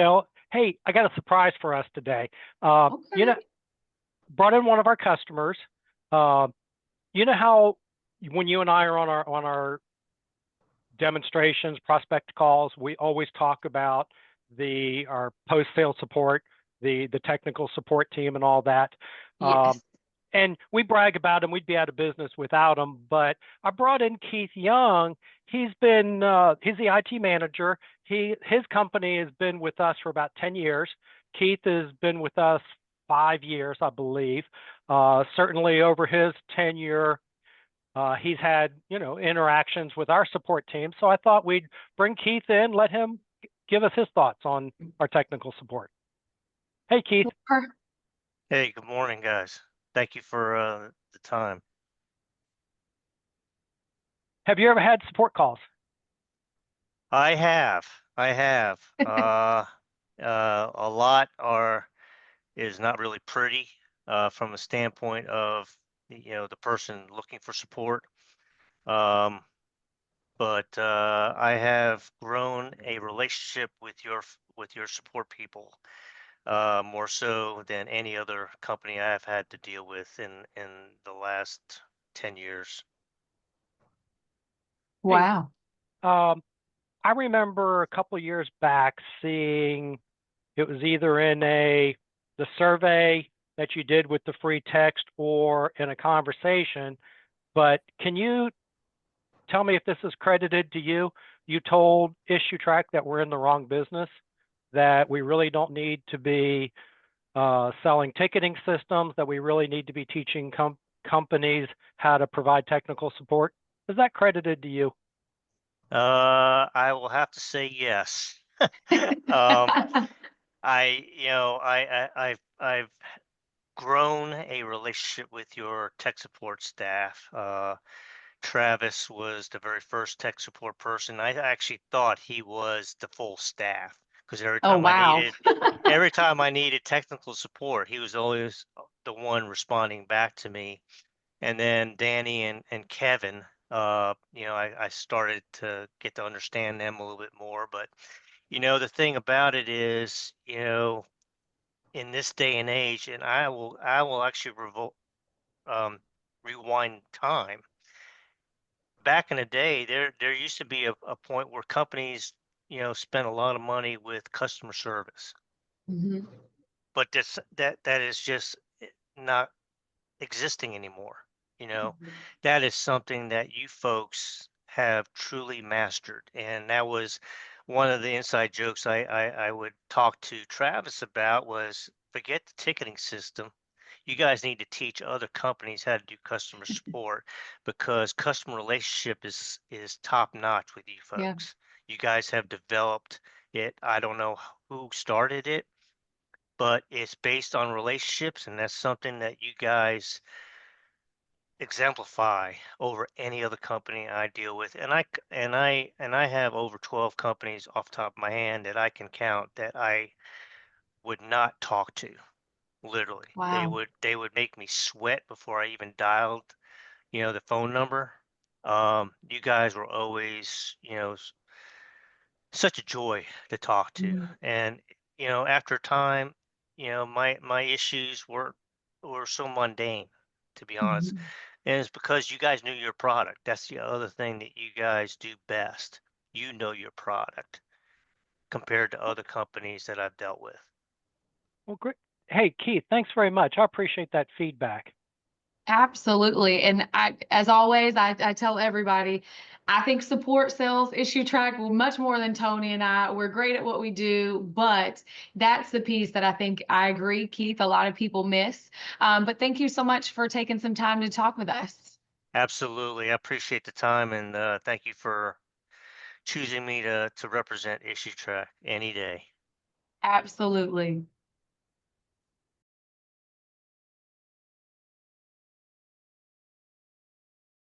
Well, hey, I got a surprise for us today. Uh, you know, Okay. brought in one of our customers. Uh, you know how when you and I are on our demonstrations, prospect calls, we always talk about the our post sale support, the technical support team, and all that. Um, Yes. and we brag about them. We'd be out of business without them. But I brought in Keith Young. He's the IT manager. His company has been with us for about 10 years. Keith has been with us 5 years, I believe. Certainly over his tenure, he's had interactions with our support team. So I thought we'd bring Keith in, let him give us his thoughts on our technical support. Hey, Keith, Per- Hey, good morning, guys. Thank you for the time. have you ever had support calls? I have, I have. A lot is not really pretty from a standpoint of the person looking for support. Um, but I have grown a relationship with your support people more so than any other company I have had to deal with in the last 10 years. Hey, Wow. um, I remember a couple of years back seeing it was either in the survey that you did with the free text or in a conversation. But can you tell me if this is credited to you? You told Issuetrak that we're in the wrong business, that we really don't need to be selling ticketing systems, that we really need to be teaching companies how to provide technical support. Is that credited to you? I will have to say yes. Um, I've grown a relationship with your tech support staff. Travis was the very first tech support person. I actually thought he was the full staff because Oh, wow. every time I needed technical support, he was always the one responding back to me. And then Danny and Kevin, I started to get to understand them a little bit more. But, the thing about it is, in this day and age, and I will actually um, rewind time. Back in the day, there used to be a point where companies, spent a lot of money with customer service, Mhm. but that is just not existing anymore. You know, Mhm. that is something that you folks have truly mastered. And that was one of the inside jokes I would talk to Travis about was forget the ticketing system. You guys need to teach other companies how to do customer support because customer relationship is top notch with you Yeah. folks. You guys have developed it. I don't know who started it, but it's based on relationships, and that's something that you guys exemplify over any other company I deal with. And I have over 12 companies off the top of my hand that I can count that I would not talk to. Literally. Wow. They would make me sweat before I even dialed, the phone number. You guys were always, such a joy to talk to. Mhm. And, after time, my issues were so mundane, to be honest. Mhm. And it's because you guys knew your product. That's the other thing that you guys do best. You know your product compared to other companies that I've dealt with. Well, great. Hey, Keith, thanks very much. I appreciate that feedback. Absolutely. And as always, I tell everybody, I think support sales issue track much more than Tony and I. We're great at what we do, but that's the piece that I think I agree, Keith, a lot of people miss. But thank you so much for taking some time to talk with us. Absolutely. I appreciate the time and thank you for choosing me to represent Issue Track any day. Absolutely.